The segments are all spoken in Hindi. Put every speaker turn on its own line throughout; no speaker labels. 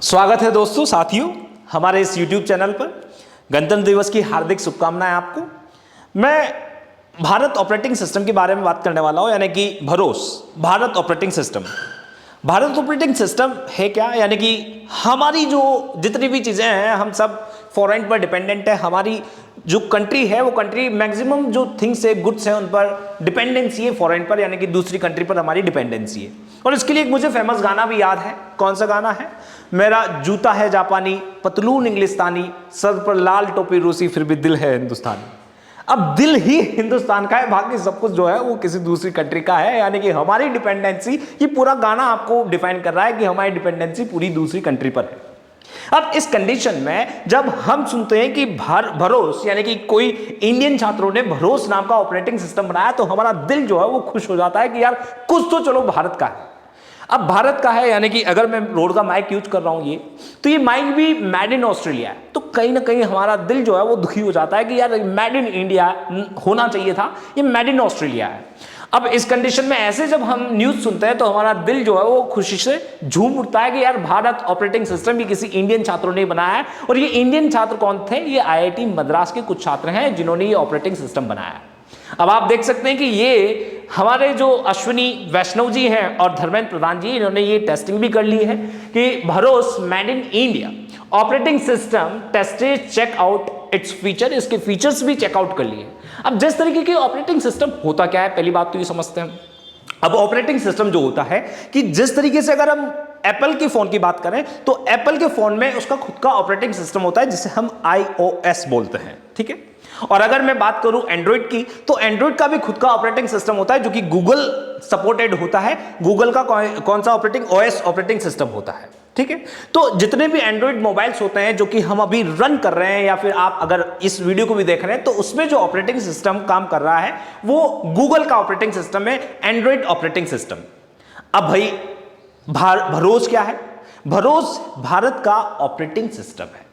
स्वागत है दोस्तों, साथियों, हमारे इस YouTube चैनल पर। गणतंत्र दिवस की हार्दिक शुभकामनाएं आपको। मैं भारत ऑपरेटिंग सिस्टम के बारे में बात करने वाला हूं, यानी कि Bharat operating system. Bharat operating system है क्या? यानी कि हमारी जो जितनी भी चीज़ें हैं, हम सब फॉरेन पर डिपेंडेंट है। हमारी जो कंट्री है वो कंट्री मैक्सिमम जो थिंग्स है, गुड्स हैं, उन पर डिपेंडेंसी है फॉरेन पर, यानी कि दूसरी कंट्री पर हमारी डिपेंडेंसी है। और इसके लिए एक मुझे फेमस गाना भी याद है। कौन सा गाना है? मेरा जूता है जापानी, पतलून इंग्लिस्तानी, सर पर लाल टोपी रूसी, फिर भी दिल है हिंदुस्तानी। अब दिल ही हिंदुस्तान का है, बाकी सब कुछ जो है वो किसी दूसरी कंट्री का है। यानी कि हमारी डिपेंडेंसी, ये पूरा गाना आपको डिफाइन कर रहा है कि हमारी डिपेंडेंसी पूरी दूसरी कंट्री पर है। अब इस कंडीशन में जब हम सुनते हैं कि भरोस, यानी कि कोई इंडियन छात्रों ने भरोस नाम का ऑपरेटिंग सिस्टम बनाया, तो हमारा दिल जो है वो खुश हो जाता है कि यार कुछ तो चलो भारत का है। अब भारत का है, यानी कि अगर मैं रोड का माइक यूज कर रहा हूं तो ये माइक भी मेड इन ऑस्ट्रेलिया है, तो कहीं ना कहीं हमारा दिल जो है वो दुखी हो जाता है कि यार मेड इन इंडिया होना चाहिए था, ये मेड इन ऑस्ट्रेलिया है। अब इस कंडीशन में ऐसे जब हम न्यूज सुनते हैं तो हमारा दिल जो है वो खुशी से झूम उठता है कि यार भारत ऑपरेटिंग सिस्टम ये किसी इंडियन छात्रों ने बनाया है। और ये इंडियन छात्र कौन थे? ये IIT मद्रास के कुछ छात्र हैं जिन्होंने ये ऑपरेटिंग सिस्टम बनाया है। अब आप देख सकते हैं कि ये हमारे जो अश्विनी वैष्णव जी हैं और धर्मेंद्र प्रधान जी, इन्होंने ये टेस्टिंग भी कर ली है कि BharOS made in India operating system tested check out its feature, इसके फीचर्स भी चेकआउट कर लिए। अब जिस तरीके की ऑपरेटिंग सिस्टम होता क्या है, पहली बात तो ये समझते हैं। अब ऑपरेटिंग सिस्टम जो होता है कि जिस तरीके से अगर हम एप्पल के फोन की बात करें तो एप्पल के फोन में उसका खुद का ऑपरेटिंग सिस्टम होता है जिसे हम iOS बोलते हैं, ठीक है। और अगर मैं बात करूं एंड्रॉइड की, तो एंड्रॉइड का भी खुद का ऑपरेटिंग सिस्टम होता है जो कि गूगल सपोर्टेड होता है। गूगल का कौन सा ऑपरेटिंग OS ऑपरेटिंग सिस्टम होता है, ठीक है। तो जितने भी एंड्रॉइड मोबाइल्स होते हैं जो कि हम अभी रन कर रहे हैं, या फिर आप अगर इस वीडियो को भी देख रहे हैं, तो उसमें जो ऑपरेटिंग सिस्टम काम कर रहा है वो गूगल का ऑपरेटिंग सिस्टम है, एंड्रॉइड ऑपरेटिंग सिस्टम। अब भाई भरोस क्या है? भरोस भारत का ऑपरेटिंग सिस्टम है।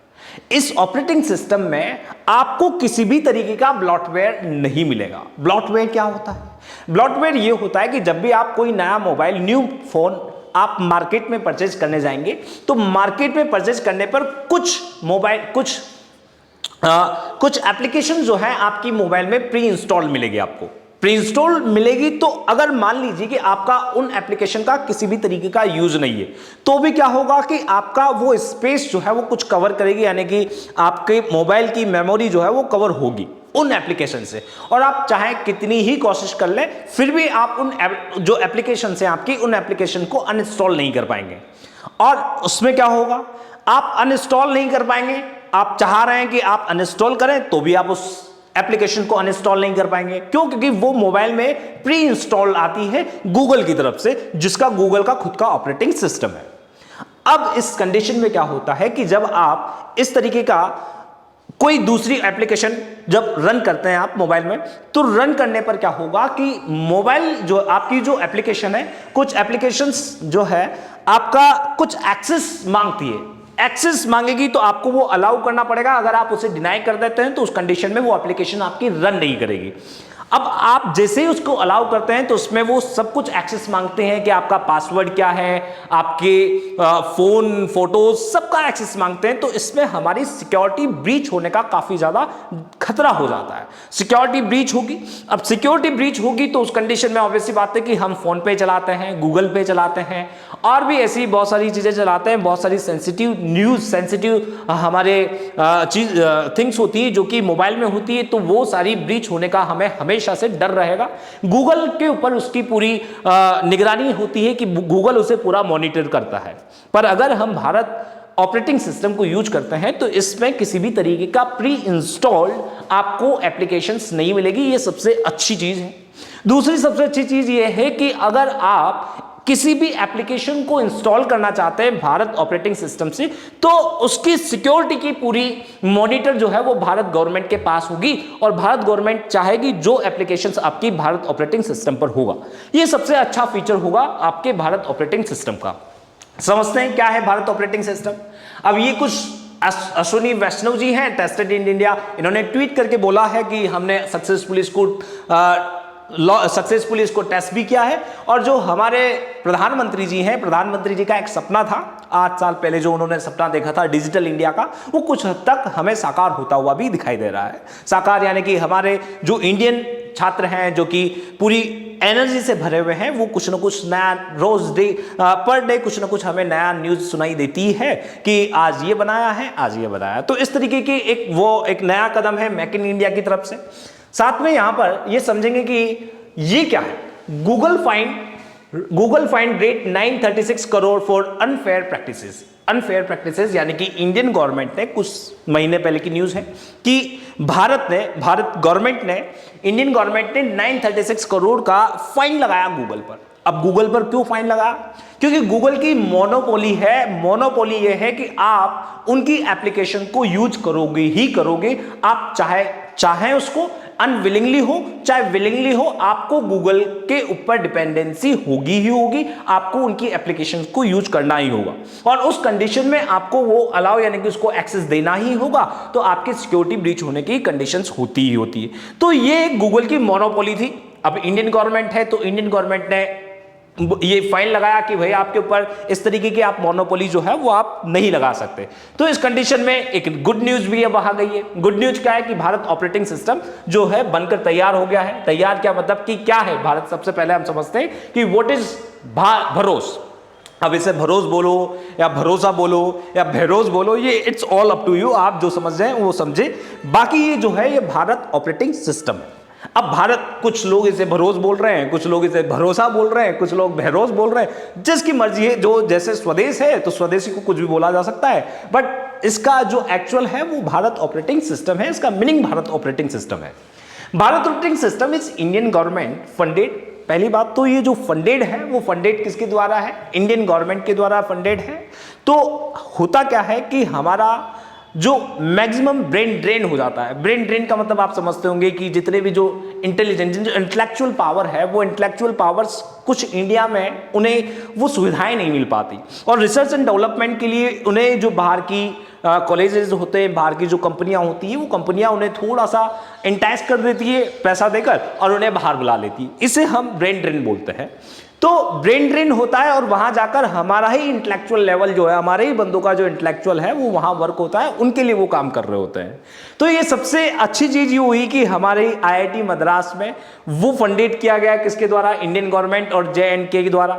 इस ऑपरेटिंग सिस्टम में आपको किसी भी तरीके का ब्लॉटवेयर नहीं मिलेगा। ब्लॉटवेयर क्या होता है? ब्लॉटवेयर ये होता है कि जब भी आप कोई नया मोबाइल, न्यू फोन आप मार्केट में परचेज करने जाएंगे, तो मार्केट में परचेज करने पर कुछ एप्लीकेशन जो है आपकी मोबाइल में प्री इंस्टॉल मिलेगी। आपको प्री इंस्टॉल मिलेगी, तो अगर मान लीजिए कि आपका उन एप्लीकेशन का किसी भी तरीके का यूज नहीं है, तो भी क्या होगा कि आपका वो स्पेस जो है वो कुछ कवर करेगी, यानी कि आपके मोबाइल की मेमोरी जो है वो कवर होगी उन एप्लीकेशन से। और आप चाहे कितनी ही कोशिश कर लें, फिर भी आप उन जो एप्लीकेशन है आपकी, उन एप्लीकेशन को अनइंस्टॉल नहीं कर पाएंगे। और उसमें क्या होगा? आप अनइंस्टॉल नहीं कर पाएंगे। आप चाह रहे हैं कि आप अनइंस्टॉल करें, तो भी आप उस एप्लीकेशन को अनइंस्टॉल नहीं कर पाएंगे। क्यों? क्योंकि वो मोबाइल में प्री इंस्टॉल आती है गूगल की तरफ से, जिसका गूगल का खुद का ऑपरेटिंग सिस्टम है। अब इस कंडीशन में क्या होता है कि जब आप इस तरीके का कोई दूसरी एप्लीकेशन जब रन करते हैं आप मोबाइल में, तो रन करने पर क्या होगा कि मोबाइल जो आपकी जो एप्लीकेशन है, कुछ एप्लीकेशंस जो है आपका कुछ एक्सेस मांगती है। एक्सेस मांगेगी तो आपको वो अलाउ करना पड़ेगा। अगर आप उसे डिनाई कर देते हैं तो उस कंडीशन में वो एप्लीकेशन आपकी रन नहीं करेगी। अब आप जैसे ही उसको अलाउ करते हैं तो उसमें वो सब कुछ एक्सेस मांगते हैं कि आपका पासवर्ड क्या है, आपके फोन, फोटोज, सबका एक्सेस मांगते हैं। तो इसमें हमारी सिक्योरिटी ब्रीच होने का काफी ज्यादा खतरा हो जाता है। सिक्योरिटी ब्रीच होगी। अब सिक्योरिटी ब्रीच होगी तो उस कंडीशन में ऑब्वियसली बात है कि हम फोन पे चलाते हैं, गूगल पे चलाते हैं, और भी ऐसी बहुत सारी चीजें चलाते हैं। बहुत सारी सेंसिटिव न्यूज, सेंसिटिव हमारे थिंग्स होती है जो कि मोबाइल में होती है, तो वो सारी ब्रीच होने का हमें हमेशा से डर रहेगा। गूगल के ऊपर उसकी पूरी निगरानी होती है कि गूगल उसे पूरा मॉनिटर करता है। पर अगर हम भारत ऑपरेटिंग सिस्टम को यूज करते हैं तो इसमें किसी भी तरीके का प्री इंस्टॉल्ड आपको एप्लीकेशंस नहीं मिलेगी। ये सबसे अच्छी चीज है। दूसरी सबसे अच्छी चीज ये है कि अगर आप किसी भी एप्लीकेशन को इंस्टॉल करना चाहते हैं भारत ऑपरेटिंग सिस्टम से, तो उसकी सिक्योरिटी की पूरी मॉनिटर जो है वो भारत गवर्नमेंट के पास होगी, और भारत गवर्नमेंट चाहेगी जो एप्लीकेशंस आपकी भारत ऑपरेटिंग सिस्टम पर होगा। ये सबसे अच्छा फीचर होगा आपके भारत ऑपरेटिंग सिस्टम का। समझते हैं क्या है भारत ऑपरेटिंग सिस्टम? अब ये कुछ अश्विनी वैष्णव जी हैं, टेस्टेड इन इंडिया, इन्होंने ट्वीट करके बोला है कि हमने सक्सेसफुली इसको सक्सेसफुली इसको टेस्ट भी किया है। और जो हमारे प्रधानमंत्री जी हैं, प्रधानमंत्री जी का एक सपना था 8 साल पहले, जो उन्होंने सपना देखा था डिजिटल इंडिया का, वो कुछ हद तक हमें साकार होता हुआ भी दिखाई दे रहा है। साकार यानी कि हमारे जो इंडियन छात्र हैं जो कि पूरी एनर्जी से भरे हुए हैं, वो कुछ ना कुछ नया रोज डे पर डे कुछ ना कुछ हमें नया न्यूज सुनाई देती है कि आज ये बनाया है, आज ये बनाया। तो इस तरीके की एक नया कदम है मेक इन इंडिया की तरफ से। साथ में यहां पर ये समझेंगे कि ये क्या है। Google find rate 936 crore for unfair practices. Unfair practices यानी कि इंडियन गवर्नमेंट ने, कुछ महीने पहले की न्यूज है कि भारत गवर्नमेंट ने, इंडियन गवर्नमेंट ने 936 करोड़ का फाइन लगाया गूगल पर। अब गूगल पर क्यों फाइन लगा? क्योंकि गूगल की मोनोपोली है। मोनोपोली यह है कि आप उनकी एप्लीकेशन को यूज करोगे ही करोगे, आप चाहे उसको अनविलिंगली हो चाहे विलिंगली हो, आपको गूगल के ऊपर डिपेंडेंसी होगी ही होगी, आपको उनकी एप्लीकेशन को यूज करना ही होगा। और उस कंडीशन में आपको वो अलाउ यानी कि उसको एक्सेस देना ही होगा, तो आपकी सिक्योरिटी ब्रीच होने की कंडीशंस होती ही होती है। तो ये गूगल की मोनोपोली थी। अब इंडियन गवर्नमेंट है तो इंडियन गवर्नमेंट ने ये फाइन लगाया कि भाई आपके ऊपर इस तरीके की आप मोनोपोली जो है वो आप नहीं लगा सकते। तो इस कंडीशन में एक गुड न्यूज भी अब आ गई है। गुड न्यूज क्या है कि भारत ऑपरेटिंग सिस्टम जो है बनकर तैयार हो गया है। तैयार क्या मतलब कि क्या है भारत? सबसे पहले हम समझते हैं कि व्हाट इज भरोस। अब इसे भरोस बोलो या भरोसा बोलो या भरोस बोलो, ये it's all up to you, आप जो समझ रहे हैं वो समझे। बाकी ये जो है ये भारत ऑपरेटिंग सिस्टम है। अब भारत, कुछ लोग इसे भरोस बोल रहे हैं, कुछ लोग इसे भरोसा बोल रहे हैं, कुछ लोग भरोस बोल रहे हैं, जिसकी मर्जी है। जो जैसे स्वदेश है तो स्वदेशी को कुछ भी बोला जा सकता है, बट इसका जो एक्चुअल है वो भारत ऑपरेटिंग सिस्टम है। इसका मीनिंग भारत ऑपरेटिंग सिस्टम है। Bharat operating system is Indian government funded. पहली बात तो ये जो फंडेड है वो फंडेड किसके द्वारा है? इंडियन गवर्नमेंट के द्वारा फंडेड है। तो होता क्या है कि हमारा जो मैक्सिमम ब्रेन ड्रेन हो जाता है। ब्रेन ड्रेन का मतलब आप समझते होंगे कि जितने भी जो इंटेलिजेंस, जो इंटेलेक्चुअल पावर है, वो इंटेलेक्चुअल पावर्स कुछ इंडिया में उन्हें वो सुविधाएं नहीं मिल पाती, और रिसर्च एंड डेवलपमेंट के लिए उन्हें जो बाहर की कॉलेजेस होते हैं, बाहर की जो कंपनियां होती हैं, वो कंपनियां उन्हें थोड़ा सा इंटाइस कर देती है पैसा देकर और उन्हें बाहर बुला लेती है। इसे हम ब्रेन ड्रेन बोलते हैं। तो ब्रेन ड्रेन होता है और वहां जाकर हमारा ही इंटेलेक्चुअल लेवल जो है, हमारे ही बंदों का जो इंटेलेक्चुअल है वो वहां वर्क होता है, उनके लिए वो काम कर रहे होते हैं। तो ये सबसे अच्छी चीज ये हुई कि हमारे आईआईटी मद्रास में वो फंडेड किया गया, किसके द्वारा? इंडियन गवर्नमेंट और JNK के द्वारा।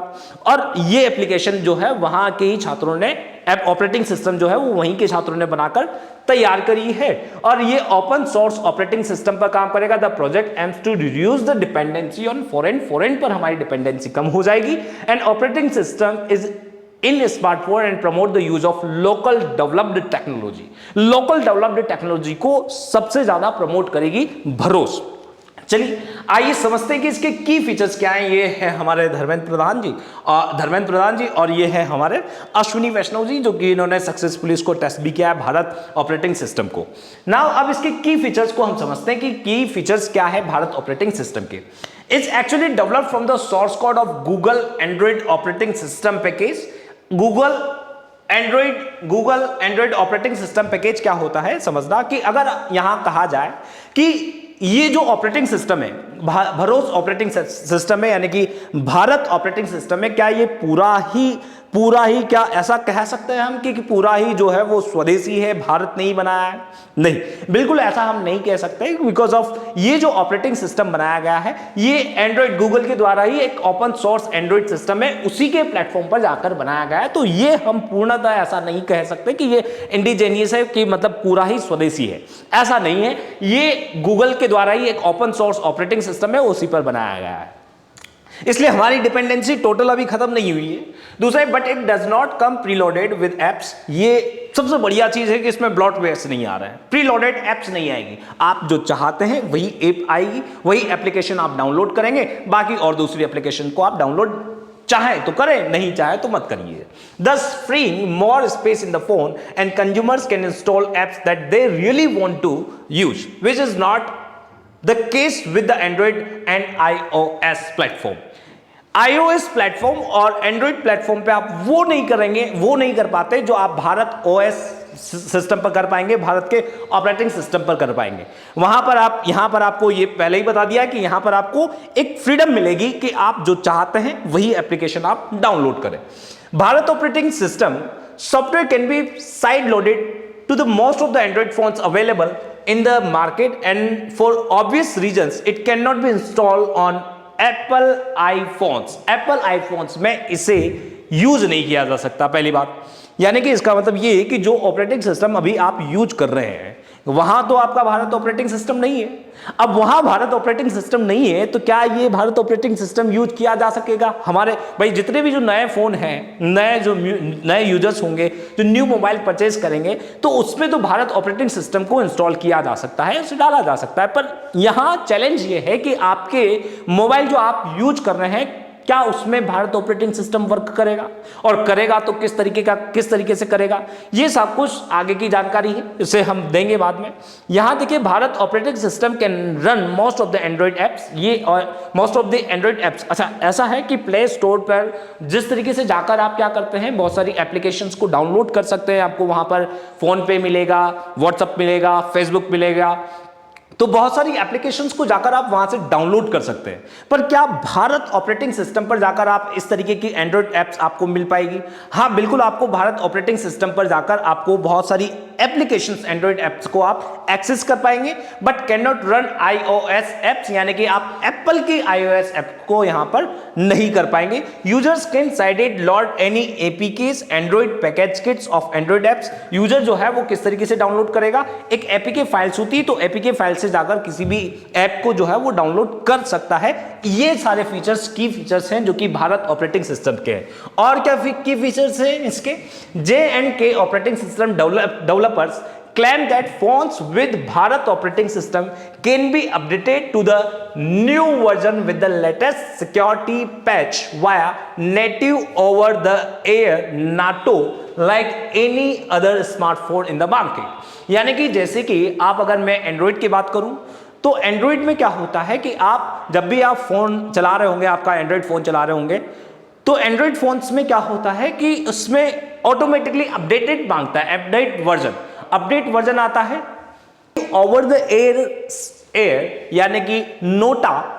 और ये एप्लीकेशन जो है वहां के ही छात्रों ने, ऐप ऑपरेटिंग सिस्टम जो है वो वहीं के छात्रों ने बनाकर तैयार करी है। और ये ओपन सोर्स ऑपरेटिंग सिस्टम पर काम करेगा। The project aims to reduce the dependency on foreign पर हमारी डिपेंडेंसी कम हो जाएगी। And operating system is in smartphone and promote the use of local developed technology. Local developed technology को सबसे ज्यादा प्रमोट करेगी भरोस। चलिए आइए समझते हैं कि इसके की फीचर्स क्या हैं। ये है हमारे धर्मेंद्र प्रधान जी और ये है हमारे अश्विनी वैष्णव जी, जो कि इन्होंने सक्सेसफुली इसको टेस्ट भी किया है भारत ऑपरेटिंग सिस्टम को। नाउ अब इसके की फीचर्स को हम समझते हैं कि की फीचर्स क्या है भारत ऑपरेटिंग सिस्टम के। It's actually developed from the source code of Google Android operating system package. Google Android operating system package क्या होता है समझना, कि अगर यहां कहा जाए कि ये जो ऑपरेटिंग सिस्टम है, भरोस ऑपरेटिंग सिस्टम है, यानी कि भारत ऑपरेटिंग सिस्टम है, क्या ये पूरा ही क्या ऐसा कह सकते हैं हम कि पूरा ही जो है वो स्वदेशी है, भारत नहीं बनाया है? नहीं, बिल्कुल ऐसा हम नहीं कह सकते, बिकॉज ऑफ ये जो ऑपरेटिंग सिस्टम बनाया गया है ये एंड्रॉइड गूगल के द्वारा ही एक ओपन सोर्स एंड्रॉइड सिस्टम है, उसी के प्लेटफॉर्म पर जाकर बनाया गया है। तो ये हम पूर्णतः ऐसा नहीं कह सकते कि ये इंडिजेनियस है, कि मतलब पूरा ही स्वदेशी है, ऐसा नहीं है। ये गूगल के द्वारा ही एक ओपन सोर्स ऑपरेटिंग सिस्टम है, उसी पर बनाया गया है, इसलिए हमारी डिपेंडेंसी टोटल अभी खत्म नहीं हुई है। दूसरा, but it does not come preloaded with apps. ये सबसे बढ़िया चीज है कि इसमें ब्लॉटवेयर्स नहीं आ रहा है, प्रीलोडेड एप्स नहीं आएगी। आप जो चाहते हैं वही ऐप आएगी, वही एप्लीकेशन आप डाउनलोड करेंगे, बाकी और दूसरी एप्लीकेशन को आप डाउनलोड चाहे तो करें, नहीं चाहे तो मत करिए। Thus freeing more space in the phone and consumers can install apps that they really want to use, which is not the case with the Android and iOS platform. iOS platform और एंड्रॉइड प्लेटफॉर्म पे आप वो नहीं कर पाते जो आप भारत OS सिस्टम पर कर पाएंगे, भारत के ऑपरेटिंग सिस्टम पर कर पाएंगे। वहां पर आप, यहां पर आपको ये पहले ही बता दिया कि यहां पर आपको एक फ्रीडम मिलेगी कि आप जो चाहते हैं वही एप्लीकेशन आप डाउनलोड करें। Bharat operating system software can be side loaded to the most of the Android phones available in the market, and for obvious reasons it cannot be installed on Apple iPhones। Apple iPhones में इसे यूज नहीं किया जा सकता, पहली बात। यानी कि इसका मतलब ये है कि जो ऑपरेटिंग सिस्टम अभी आप यूज कर रहे हैं वहां तो आपका भारत ऑपरेटिंग सिस्टम नहीं है। अब वहां भारत ऑपरेटिंग सिस्टम नहीं है तो क्या ये भारत ऑपरेटिंग सिस्टम यूज किया जा सकेगा? हमारे भाई जितने भी जो नए फोन हैं, नए यूजर्स होंगे जो न्यू मोबाइल परचेज करेंगे, तो उसमें तो भारत ऑपरेटिंग सिस्टम को इंस्टॉल किया जा सकता है, उसे डाला जा सकता है। पर यहां चैलेंज ये है कि आपके मोबाइल जो आप यूज कर रहे हैं क्या उसमें भारत ऑपरेटिंग सिस्टम वर्क करेगा, और करेगा तो किस तरीके से करेगा, ये सब कुछ आगे की जानकारी है, इसे हम देंगे बाद में। यहां देखिए, Bharat operating system can run most of the Android apps. ये और most of the Android apps, अच्छा ऐसा है कि प्ले स्टोर पर जिस तरीके से जाकर आप क्या करते हैं, बहुत सारी एप्लीकेशंस को डाउनलोड कर सकते हैं। आपको वहां पर फोन पे मिलेगा, व्हाट्सएप मिलेगा, फेसबुक मिलेगा, तो बहुत सारी एप्लीकेशंस को जाकर आप वहां से डाउनलोड कर सकते हैं। पर क्या भारत ऑपरेटिंग सिस्टम पर जाकर आप इस तरीके की एंड्रॉइड एप्स आपको मिल पाएगी? हाँ बिल्कुल, आपको भारत ऑपरेटिंग सिस्टम पर जाकर आपको बहुत सारी एप्लीकेशंस, एंड्रॉइड एप्स को आप एक्सेस कर पाएंगे, but can not run iOS apps, यानी कि आप एप्पल की iOS ऐप को यहां पर नहीं कर पाएंगे। Users can sided load any APKs Android package kits of Android apps. User जो है वो किस तरीके से डाउनलोड करेगा, एक एपीके फाइल्स होती है, तो एपीके फाइल से जाकर किसी भी ऐप को जो है वो डाउनलोड कर सकता है। ये सारे फीचर्स की फीचर्स हैं जो कि भारत ऑपरेटिंग सिस्टम के हैं। और क्या की फीचर्स हैं इसके? J&K operating system developers claim that phones with Bharat operating system can be updated to the new version with the latest security patch via native over the air NATO like any other smartphone in the market। यानी कि जैसे कि आप, अगर मैं एंड्रॉइड की बात करूं तो एंड्रॉइड में क्या होता है कि आप जब भी आप फोन चला रहे होंगे, आपका एंड्रॉइड फोन चला रहे होंगे, तो एंड्रॉइड फोन्स में क्या होता है कि उसमें ऑटोमेटिकली अपडेटेड मांगता है, अपडेट वर्जन आता है ओवर द एयर यानी कि नोटा।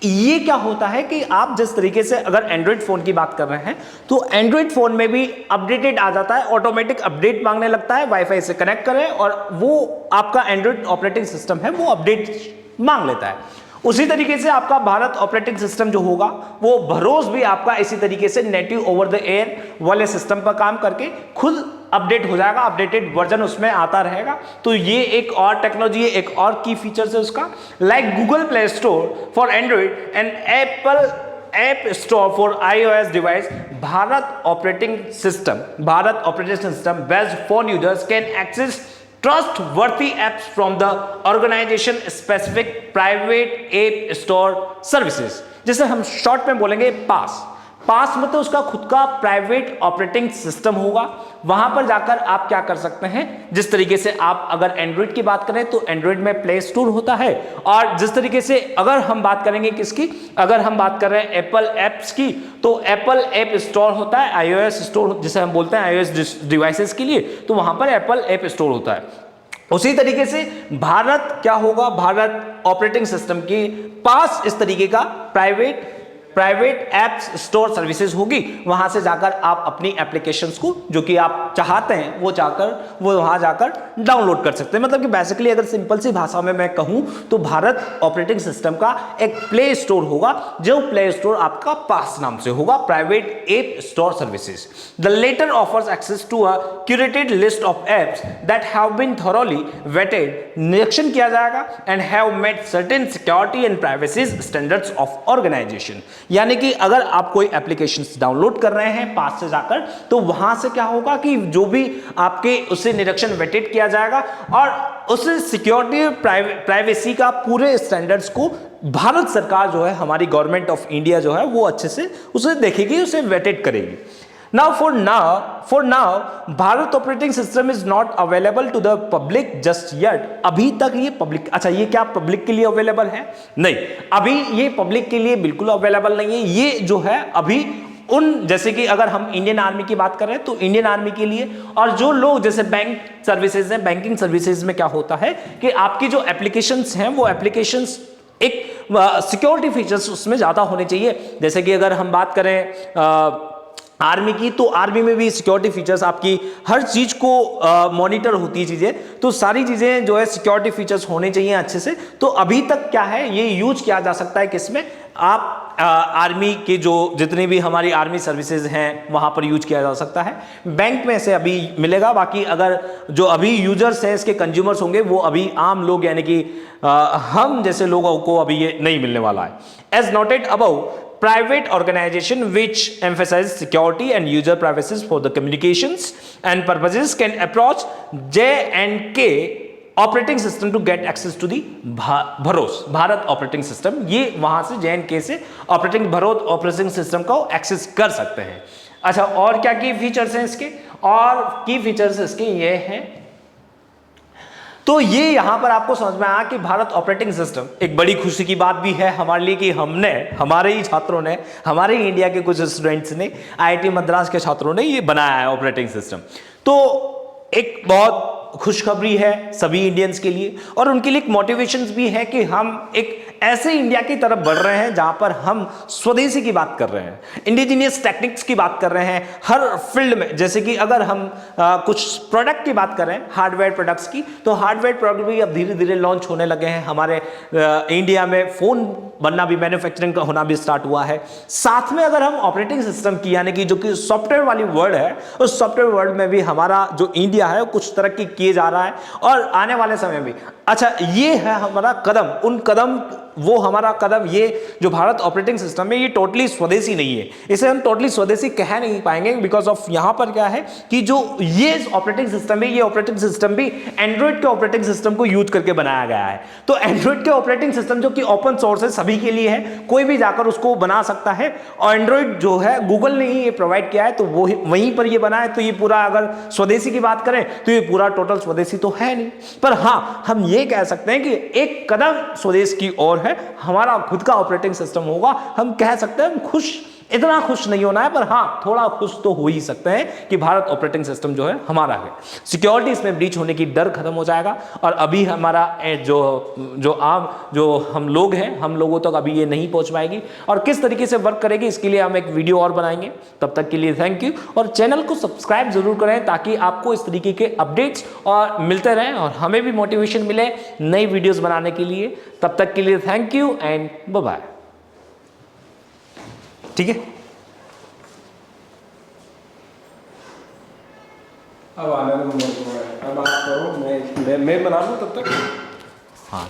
ये क्या होता है कि आप जिस तरीके से अगर एंड्रॉइड फोन की बात कर रहे हैं तो एंड्रॉइड फोन में भी अपडेटेड आ जाता है, ऑटोमेटिक अपडेट मांगने लगता है, वाईफाई से कनेक्ट करें और वो आपका एंड्रॉइड ऑपरेटिंग सिस्टम है वो अपडेट मांग लेता है। उसी तरीके से आपका भारत ऑपरेटिंग सिस्टम जो होगा वो भरोस भी आपका इसी तरीके से नेटिव ओवर द एयर वाले सिस्टम पर काम करके खुद अपडेट हो जाएगा, अपडेटेड वर्जन उसमें आता रहेगा। तो ये एक और टेक्नोलॉजी है, एक और की फीचर्स है उसका। Like Google Play Store for Android and Apple App Store for iOS device, Bharat operating system based phone users can access trustworthy apps from the organization specific private app store services, जिसे हम शॉर्ट में बोलेंगे पास मतलब उसका खुद का प्राइवेट ऑपरेटिंग सिस्टम होगा। वहां पर जाकर आप क्या कर सकते हैं, जिस तरीके से आप अगर एंड्रॉइड की बात करें तो एंड्रॉइड में प्ले स्टोर होता है, और जिस तरीके से अगर हम बात करेंगे किसकी, अगर हम बात कर रहे हैं एप्पल एप्स की, तो एप्पल ऐप स्टोर होता है, iOS स्टोर जिसे हम बोलते हैं iOS डिवाइसेस के लिए, तो वहां पर एप्पल ऐप स्टोर होता है। उसी तरीके से भारत क्या होगा, भारत ऑपरेटिंग सिस्टम के पास इस तरीके का प्राइवेट एप्स स्टोर सर्विसेज होगी। वहां से जाकर आप अपनी एप्लीकेशंस को जो कि आप चाहते हैं वो वहां जाकर डाउनलोड कर सकते हैं। मतलब कि बेसिकली अगर सिंपल सी भाषा में मैं कहूं तो भारत ऑपरेटिंग सिस्टम का एक प्ले स्टोर होगा, जो प्ले स्टोर आपका पास नाम से होगा, private app store services. The latter offers access to a curated list of apps that have been thoroughly vetted, निरीक्षण किया जाएगा, and have met certain security and privacy standards of organization. यानी कि अगर आप कोई एप्लीकेशंस डाउनलोड कर रहे हैं पास से जाकर, तो वहां से क्या होगा कि जो भी आपके उसे निरीक्षण वेटेड किया जाएगा और उस सिक्योरिटी प्राइवेसी का पूरे स्टैंडर्ड्स को भारत सरकार जो है, हमारी गवर्नमेंट ऑफ इंडिया जो है वो अच्छे से उसे देखेगी, उसे वेटेड करेगी। Now for now Bharat operating system is not available to the public just yet. अभी तक ये पब्लिक, अच्छा ये क्या पब्लिक के लिए अवेलेबल है? नहीं, अभी ये पब्लिक के लिए बिल्कुल अवेलेबल नहीं है। ये जो है अभी उन जैसे कि अगर हम इंडियन आर्मी की बात कर रहे हैं तो इंडियन आर्मी के लिए, और जो लोग जैसे बैंक सर्विसेज हैं, बैंकिंग सर्विसेज में क्या होता है कि आपकी जो एप्लीकेशंस हैं वो एप्लीकेशंस एक सिक्योरिटी फीचर्स उसमें ज्यादा होने चाहिए। जैसे कि अगर हम बात करें आर्मी की, तो आर्मी में भी सिक्योरिटी फीचर्स आपकी हर चीज को मॉनिटर होती है चीजें, तो सारी चीजें जो है सिक्योरिटी फीचर्स होने चाहिए अच्छे से। तो अभी तक क्या है, ये यूज किया जा सकता है किसमें, आप आर्मी के जो जितने भी हमारी आर्मी सर्विसेज हैं वहां पर यूज किया जा सकता है। बैंक में से अभी मिलेगा, बाकी अगर जो अभी यूजर्स हैं इसके कंज्यूमर्स होंगे वो अभी आम लोग यानी कि हम जैसे लोगों को अभी ये नहीं मिलने वाला है। As noted above, private organization which emphasize security and user privacy for the communications and purposes can approach J&K operating system to get access to the भरोस भारत ऑपरेटिंग सिस्टम। ये वहां से J&K से ऑपरेटिंग सिस्टम को एक्सेस कर सकते हैं। अच्छा, और क्या की फीचर्स हैं इसके, और की फीचर्स इसके ये हैं, तो ये यहां पर आपको समझ में आया कि भारत ऑपरेटिंग सिस्टम एक बड़ी खुशी की बात भी है हमारे लिए कि हमने, हमारे ही छात्रों ने, हमारे ही इंडिया के कुछ स्टूडेंट्स ने, आईआईटी मद्रास के छात्रों ने ये बनाया है ऑपरेटिंग सिस्टम। तो एक बहुत खुशखबरी है सभी इंडियंस के लिए, और उनके लिए एक मोटिवेशंस भी है कि हम एक ऐसे इंडिया की तरफ बढ़ रहे हैं जहां पर हम स्वदेशी की बात कर रहे हैं, इंडिजिनियस टेक्निक्स की बात कर रहे हैं हर फील्ड में। जैसे कि अगर हम कुछ प्रोडक्ट की बात कर रहे हैं, हार्डवेयर प्रोडक्ट्स की, तो हार्डवेयर प्रोडक्ट भी अब धीरे धीरे लॉन्च होने लगे हैं हमारे इंडिया में। फोन बनना भी, मैन्युफैक्चरिंग का होना भी स्टार्ट हुआ है। साथ में अगर हम ऑपरेटिंग सिस्टम की यानी कि जो कि सॉफ्टवेयर वाली वर्ल्ड है, उस सॉफ्टवेयर वर्ल्ड में भी हमारा जो इंडिया है कुछ तरक्की किए जा रहा है, और आने वाले समय में। अच्छा, ये है हमारा कदम, उन कदम, वो हमारा कदम, ये जो भारत ऑपरेटिंग सिस्टम है ये टोटली स्वदेशी नहीं है, इसे हम टोटली स्वदेशी कह नहीं पाएंगे, बिकॉज ऑफ यहां पर क्या है कि जो ये ऑपरेटिंग सिस्टम है, ये ऑपरेटिंग सिस्टम भी एंड्रॉइड के ऑपरेटिंग सिस्टम को यूज करके बनाया गया है। तो एंड्रॉइड के ऑपरेटिंग सिस्टम जो कि ओपन सोर्स है, सभी के लिए है, कोई भी जाकर उसको बना सकता है, और एंड्रॉइड जो है गूगल ने ही ये प्रोवाइड किया है, तो वो वहीं पर ये बना है। तो ये पूरा, अगर स्वदेशी की बात करें तो ये पूरा टोटल स्वदेशी तो है नहीं, पर हाँ हम ये कह सकते हैं कि एक कदम स्वदेश की ओर है, हमारा खुद का ऑपरेटिंग सिस्टम होगा। हम कह सकते हैं हम खुश, इतना खुश नहीं होना है, पर हाँ थोड़ा खुश तो हो ही सकते हैं कि भारत ऑपरेटिंग सिस्टम जो है हमारा है। सिक्योरिटी इसमें ब्रीच होने की डर खत्म हो जाएगा, और अभी हमारा जो हम लोग हैं, हम लोगों तक अभी ये नहीं पहुंच पाएगी, और किस तरीके से वर्क करेगी इसके लिए हम एक वीडियो और बनाएंगे। तब तक के लिए थैंक यू, और चैनल को सब्सक्राइब जरूर करें ताकि आपको इस तरीके के अपडेट्स और मिलते रहें, और हमें भी मोटिवेशन मिले नई वीडियोस बनाने के लिए। तब तक के लिए thank you and bye bye. ठीक है,
अब आने दो, अब आप करो, मैं बना लूँ तब तक।
हाँ।